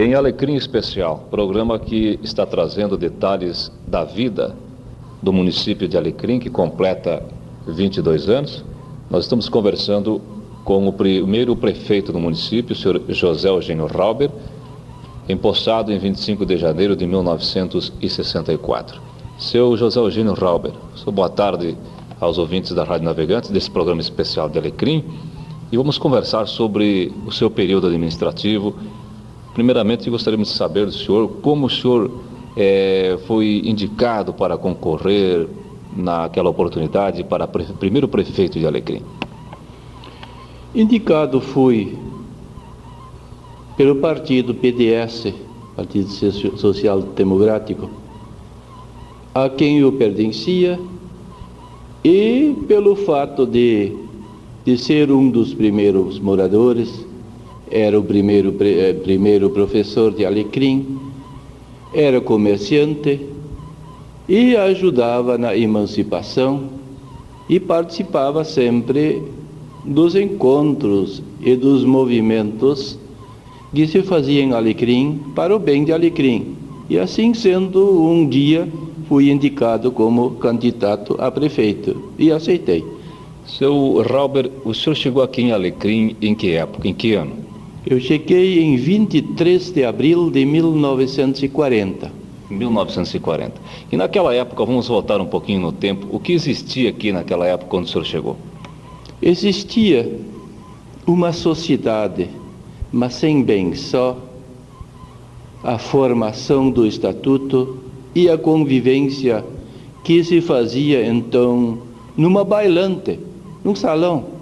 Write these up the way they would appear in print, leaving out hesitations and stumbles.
Em Alecrim Especial, programa que está trazendo detalhes da vida do município de Alecrim, que completa 22 anos, nós estamos conversando com o primeiro prefeito do município, o senhor José Eugênio Rauber, empossado em 25 de janeiro de 1964. Seu José Eugênio Rauber, boa tarde aos ouvintes da Rádio Navegantes, desse programa especial de Alecrim, e vamos conversar sobre o seu período administrativo. Primeiramente, gostaríamos de saber do senhor como o senhor foi indicado para concorrer naquela oportunidade para primeiro prefeito de Alecrim. Indicado fui pelo partido PDS, Partido Social Democrático, a quem eu pertencia, e pelo fato de ser um dos primeiros moradores, era o primeiro professor de Alecrim, era comerciante e ajudava na emancipação e participava sempre dos encontros e dos movimentos que se faziam em Alecrim para o bem de Alecrim. E assim sendo, um dia fui indicado como candidato a prefeito e aceitei. Seu Rauber, o senhor chegou aqui em Alecrim em que época, em que ano? Eu cheguei em 23 de abril de 1940. 1940. E naquela época, vamos voltar um pouquinho no tempo, o que existia aqui naquela época quando o senhor chegou? Existia uma sociedade, mas sem bem só, a formação do estatuto e a convivência que se fazia então numa bailante, num salão,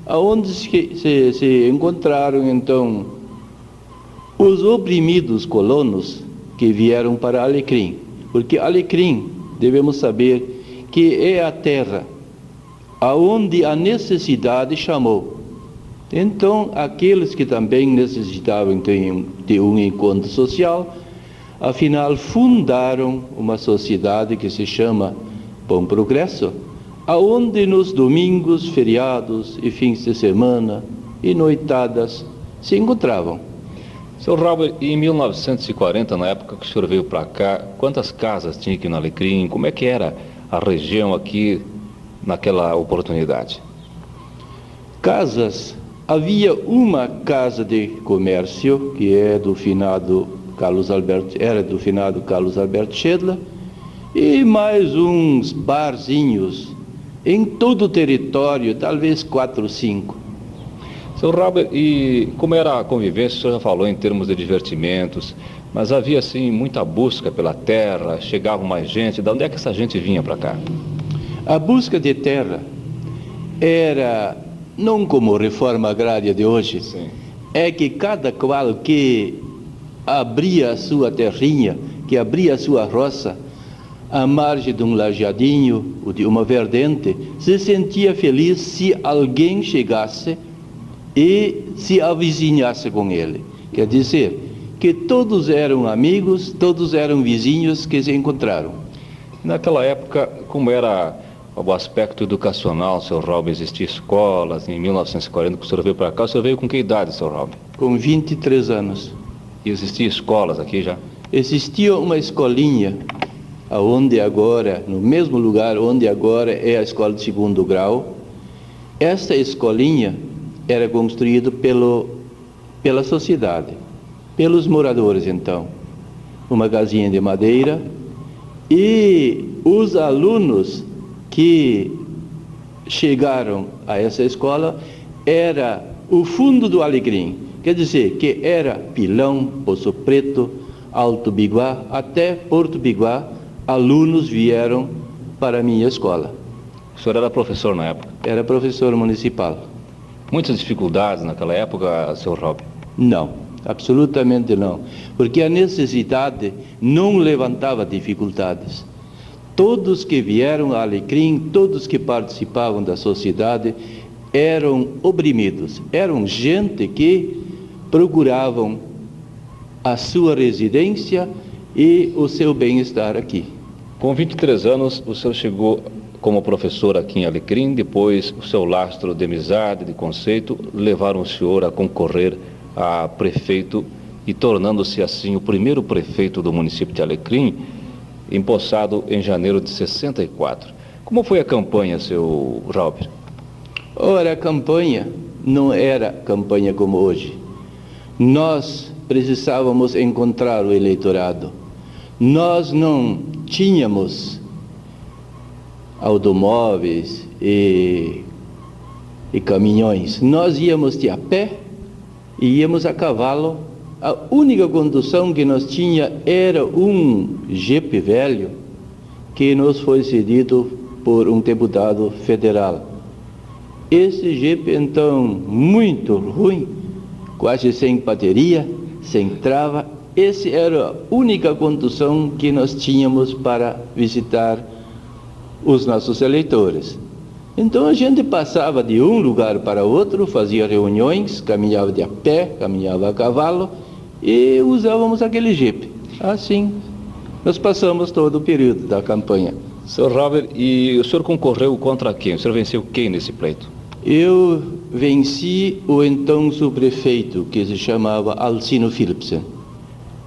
aonde se encontraram então os oprimidos colonos que vieram para Alecrim, porque Alecrim, devemos saber, que é a terra aonde a necessidade chamou. Então, aqueles que também necessitavam de um encontro social, afinal fundaram uma sociedade que se chama Bom Progresso, aonde nos domingos, feriados e fins de semana e noitadas se encontravam. Seu Rauber, em 1940, na época que o senhor veio para cá, quantas casas tinha aqui no Alecrim? Como é que era a região aqui naquela oportunidade? Casas, havia uma casa de comércio, que é do finado Carlos Alberto Schedler, e mais uns barzinhos em todo o território, talvez 4 ou 5. Seu Rauber, e como era a convivência? O senhor já falou em termos de divertimentos, mas havia assim muita busca pela terra, chegava mais gente. De onde é que essa gente vinha para cá? A busca de terra era, não como a reforma agrária de hoje, sim, é que cada qual que abria a sua terrinha, que abria a sua roça, à margem de um lajeadinho ou de uma vertente, se sentia feliz se alguém chegasse e se avizinhasse com ele. Quer dizer, que todos eram amigos, todos eram vizinhos que se encontraram. Naquela época, como era o aspecto educacional, seu Rauber? Existia escolas? Em 1940, que o senhor veio para cá, o senhor veio com que idade, seu Rauber? Com 23 anos. E existia escolas aqui já? Existia uma escolinha, aonde agora, no mesmo lugar onde agora é a escola de 2º grau. Esta escolinha era construída pela sociedade, pelos moradores então. Uma casinha de madeira, e os alunos que chegaram a essa escola era o fundo do Alecrim, quer dizer, que era Pilão, Poço Preto, Alto Biguá, até Porto Biguá, alunos vieram para a minha escola. O senhor era professor na época? Era professor municipal. Muitas dificuldades naquela época, seu Rauber? Não, absolutamente não, porque a necessidade não levantava dificuldades. Todos que vieram a Alecrim, todos que participavam da sociedade, eram oprimidos, eram gente que procuravam a sua residência e o seu bem-estar aqui. Com 23 anos, o senhor chegou como professor aqui em Alecrim, depois o seu lastro de amizade, de conceito, levaram o senhor a concorrer a prefeito e tornando-se assim o primeiro prefeito do município de Alecrim, empossado em janeiro de 64. Como foi a campanha, seu Rauber? Ora, a campanha não era campanha como hoje. Nós precisávamos encontrar o eleitorado. Nós não tínhamos automóveis e caminhões. Nós íamos de a pé e íamos a cavalo. A única condução que nós tinha era um Jeep velho que nos foi cedido por um deputado federal. Esse Jeep, então, muito ruim, quase sem bateria, sem trava. Essa era a única condução que nós tínhamos para visitar os nossos eleitores. Então a gente passava de um lugar para outro, fazia reuniões, caminhava de a pé, caminhava a cavalo e usávamos aquele Jeep. Assim, nós passamos todo o período da campanha. Sr. Rauber, e o senhor concorreu contra quem? O senhor venceu quem nesse pleito? Eu venci o então subprefeito, que se chamava Alcino Philipsen.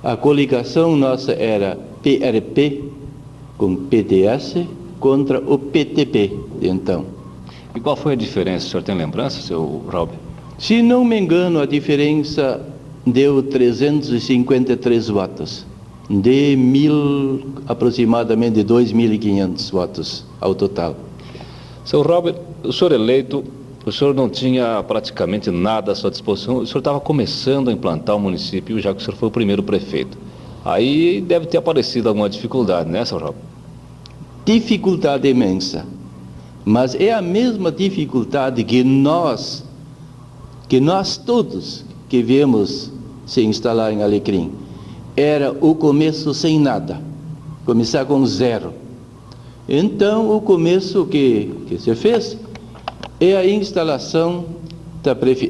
A coligação nossa era PRP com PDS contra o PTP de então. E qual foi a diferença? O senhor tem lembrança, seu Rauber? Se não me engano, a diferença deu 353 votos, de aproximadamente 2.500 votos ao total. Seu Rauber, o senhor eleito, o senhor não tinha praticamente nada à sua disposição, o senhor estava começando a implantar o município, já que o senhor foi o primeiro prefeito. Aí deve ter aparecido alguma dificuldade, né, seu Rauber? Dificuldade imensa, mas é a mesma dificuldade que nós todos que viemos se instalar em Alecrim. Era o começo sem nada, começar com zero. Então o começo que se fez é a instalação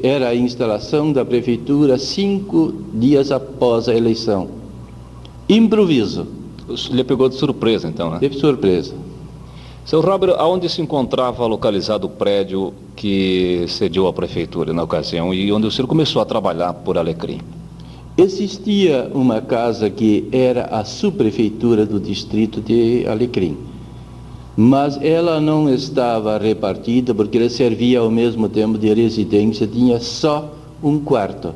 era a instalação da prefeitura 5 dias após a eleição. Improviso. Lhe pegou de surpresa, então, né? De surpresa. Seu Rauber, aonde se encontrava localizado o prédio que cedeu à prefeitura na ocasião e onde o senhor começou a trabalhar por Alecrim? Existia uma casa que era a subprefeitura do distrito de Alecrim, mas ela não estava repartida porque ela servia ao mesmo tempo de residência, tinha só um quarto.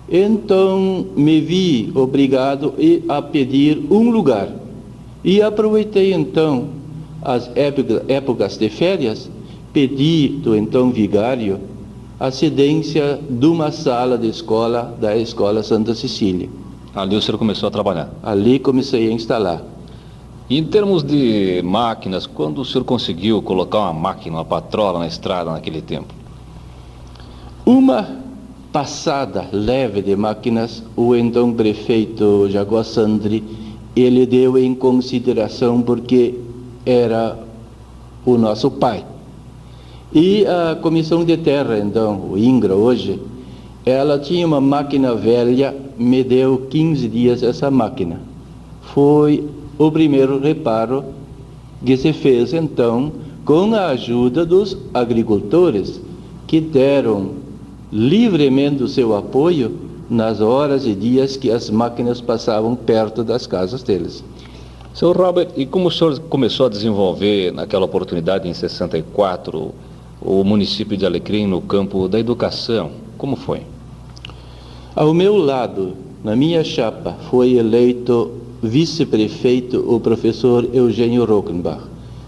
Então me vi obrigado a pedir um lugar e aproveitei então as épocas de férias, pedi do então vigário a cedência de uma sala de escola da Escola Santa Cecília. Ali o senhor começou a trabalhar? Ali comecei a instalar. E em termos de máquinas, quando o senhor conseguiu colocar uma máquina, uma patrola na estrada naquele tempo? Uma passada leve de máquinas, o então prefeito Jacó Sandri, ele deu em consideração porque era o nosso pai. E a Comissão de Terra, então, o INGRA hoje, ela tinha uma máquina velha, me deu 15 dias essa máquina. Foi o primeiro reparo que se fez, então, com a ajuda dos agricultores, que deram livremente o seu apoio nas horas e dias que as máquinas passavam perto das casas deles. Seu Rauber, e como o senhor começou a desenvolver naquela oportunidade em 64 o município de Alecrim no campo da educação, como foi? Ao meu lado, na minha chapa, foi eleito vice-prefeito o professor Eugênio Rockenbach,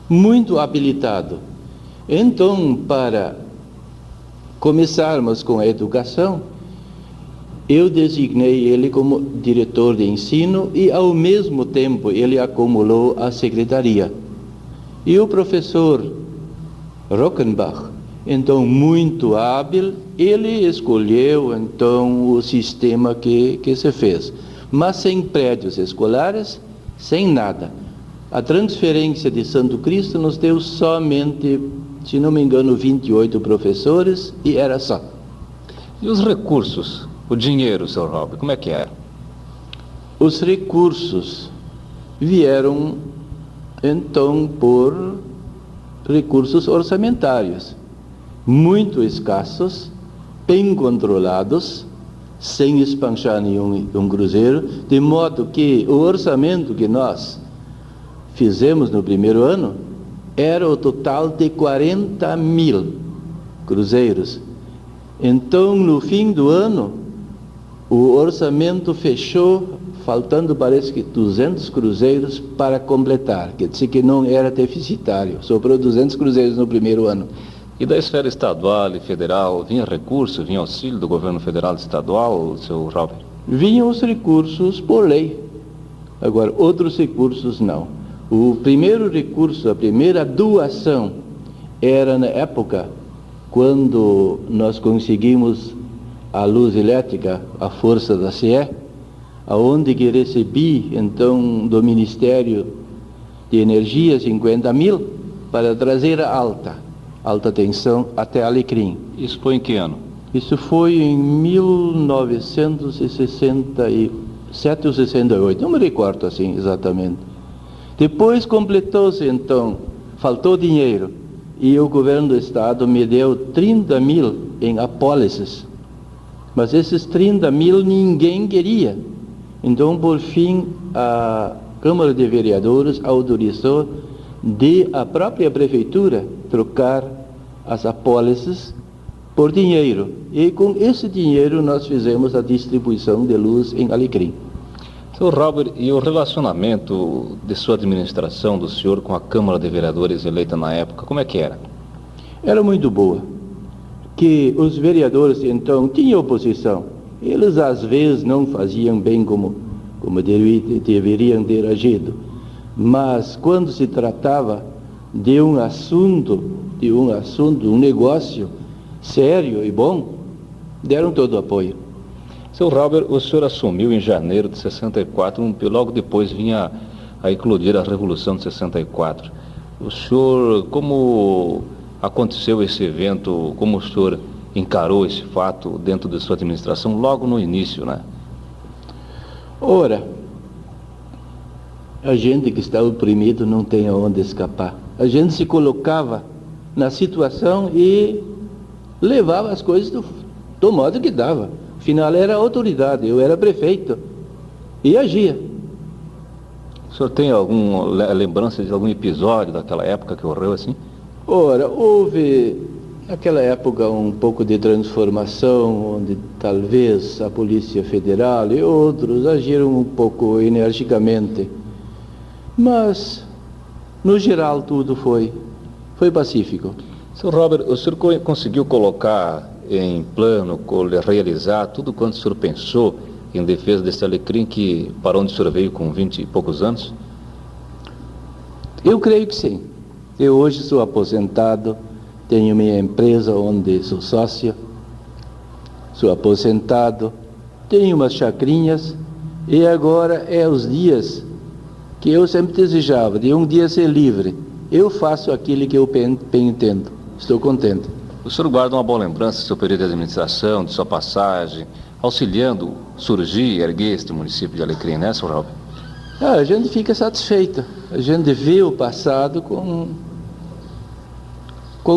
muito habilitado. Então, para começarmos com a educação, eu designei ele como diretor de ensino e, ao mesmo tempo, ele acumulou a secretaria. E o professor Rockenbach, então muito hábil, ele escolheu então o sistema que se fez, mas sem prédios escolares, sem nada. A transferência de Santo Cristo nos deu somente, se não me engano, 28 professores e era só. E os recursos? O dinheiro, seu Rauber, como é que era? Os recursos vieram, então, por recursos orçamentários, muito escassos, bem controlados, sem despanchar nenhum cruzeiro, de modo que o orçamento que nós fizemos no primeiro ano era o total de 40 mil cruzeiros. Então, no fim do ano, o orçamento fechou, faltando, parece que 200 cruzeiros para completar, quer dizer que não era deficitário, sobrou 200 cruzeiros no primeiro ano. E da esfera estadual e federal, vinha recurso, vinha auxílio do governo federal e estadual, seu Robert? Vinham os recursos por lei, agora outros recursos não. O primeiro recurso, a primeira doação, era na época quando nós conseguimos a luz elétrica, a força da CE, aonde que recebi, então, do Ministério de Energia, 50 mil, para trazer a alta tensão até Alecrim. Isso foi em que ano? Isso foi em 1967 ou 68, não me recordo assim exatamente. Depois completou-se, então, faltou dinheiro, e o governo do estado me deu 30 mil em apólices. Mas esses 30 mil ninguém queria. Então, por fim, a Câmara de Vereadores autorizou de a própria prefeitura trocar as apólices por dinheiro. E com esse dinheiro nós fizemos a distribuição de luz em Alecrim. Senhor Robert, e o relacionamento de sua administração, do senhor, com a Câmara de Vereadores eleita na época, como é que era? Era muito boa. Que os vereadores, então, tinham oposição. Eles, às vezes, não faziam bem como deveriam ter agido. Mas, quando se tratava de um assunto, um negócio sério e bom, deram todo o apoio. Seu Robert, o senhor assumiu em janeiro de 64, logo depois vinha a eclodir a Revolução de 64. O senhor, como aconteceu esse evento, como o senhor encarou esse fato dentro de sua administração logo no início, né? Ora, a gente que está oprimido não tem aonde escapar. A gente se colocava na situação e levava as coisas do modo que dava. Afinal, era autoridade, eu era prefeito e agia. O senhor tem alguma lembrança de algum episódio daquela época que ocorreu assim? Ora, houve naquela época um pouco de transformação, onde talvez a Polícia Federal e outros agiram um pouco energicamente. Mas, no geral, tudo foi pacífico. Sr. Robert, o senhor conseguiu colocar em plano, realizar tudo quanto o senhor pensou em defesa desse Alecrim para onde o senhor veio com 20 e poucos anos? Eu creio que sim. Eu hoje sou aposentado, tenho minha empresa onde sou sócio, sou aposentado, tenho umas chacrinhas e agora é os dias que eu sempre desejava, de um dia ser livre. Eu faço aquilo que eu entendo, estou contente. O senhor guarda uma boa lembrança do seu período de administração, de sua passagem, auxiliando surgir e erguer este município de Alecrim, né, Sr. Robert? A gente fica satisfeito. A gente vê o passado com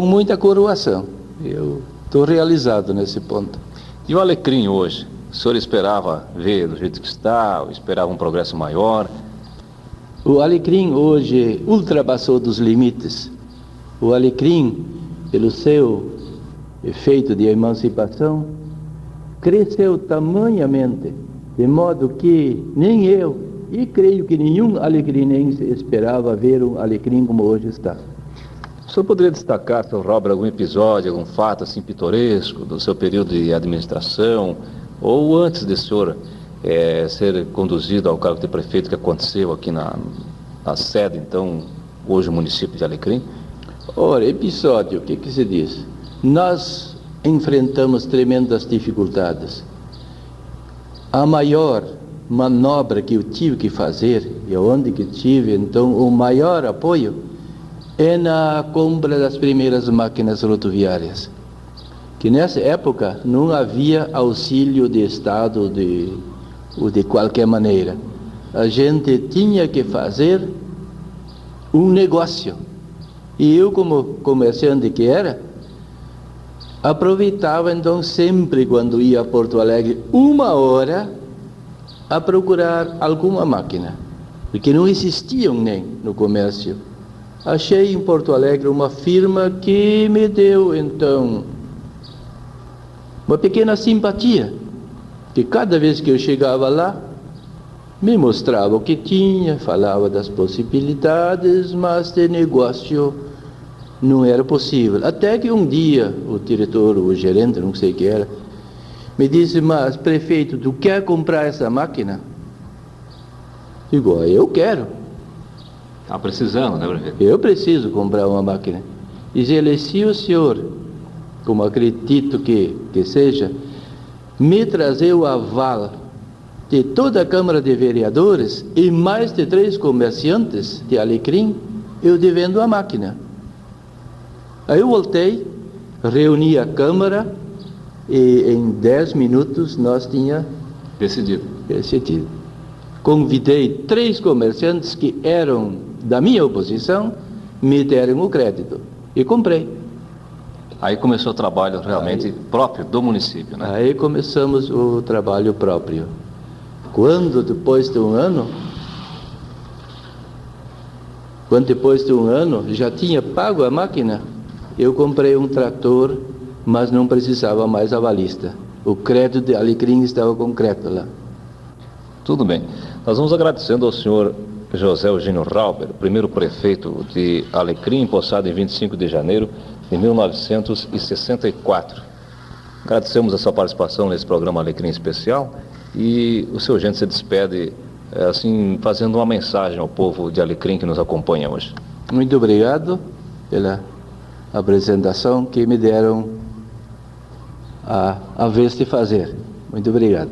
muita coroação. Eu estou realizado nesse ponto. E o Alecrim hoje? O senhor esperava ver do jeito que está, ou esperava um progresso maior? O Alecrim hoje ultrapassou dos limites. O Alecrim, pelo seu efeito de emancipação, cresceu tamanhamente, de modo que nem eu, e creio que nenhum alecrinense esperava ver um Alecrim como hoje está. O senhor poderia destacar, Sr. Robert, algum episódio, algum fato assim pitoresco do seu período de administração, ou antes de senhor ser conduzido ao cargo de prefeito, que aconteceu aqui na sede, então, hoje o município de Alecrim? Ora, episódio, o que se diz? Nós enfrentamos tremendas dificuldades. A maior manobra que eu tive que fazer, e onde que tive, então, o maior apoio, é na compra das primeiras máquinas rodoviárias. Que nessa época não havia auxílio de Estado ou de qualquer maneira. A gente tinha que fazer um negócio. E eu, como comerciante que era, Aproveitava então sempre quando ia a Porto Alegre 1 hora a procurar alguma máquina, porque não existiam nem no comércio. Achei em Porto Alegre uma firma que me deu então uma pequena simpatia, que cada vez que eu chegava lá, me mostrava o que tinha, falava das possibilidades, mas de negócio não era possível. Até que um dia o diretor, o gerente, não sei o que era, me disse: mas prefeito, tu quer comprar essa máquina? Digo: eu quero. Está precisando, né, prefeito? Eu preciso comprar uma máquina. Diz ele: se o senhor, como acredito que seja, me trazer o aval de toda a Câmara de Vereadores e mais de 3 comerciantes de Alecrim, eu te vendo a máquina. Aí eu voltei, reuni a Câmara e em 10 minutos nós tínhamos decidido. Convidei 3 comerciantes que eram da minha oposição, me deram o crédito e comprei. Aí começou o trabalho realmente próprio do município, né? Aí começamos o trabalho próprio. Quando depois de um ano já tinha pago a máquina, eu comprei um trator, mas não precisava mais avalista. O crédito de Alecrim estava concreto lá. Tudo bem. Nós vamos agradecendo ao senhor José Eugênio Rauber, primeiro prefeito de Alecrim, empossado em 25 de janeiro de 1964. Agradecemos a sua participação nesse programa Alecrim Especial e o seu Eugênio se despede, assim, fazendo uma mensagem ao povo de Alecrim que nos acompanha hoje. Muito obrigado pela apresentação que me deram a vez de fazer. Muito obrigado.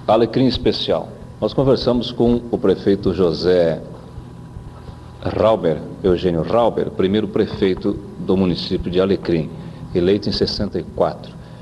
Alecrim Especial. Nós conversamos com o prefeito José Eugênio Rauber, primeiro prefeito do município de Alecrim, eleito em 64.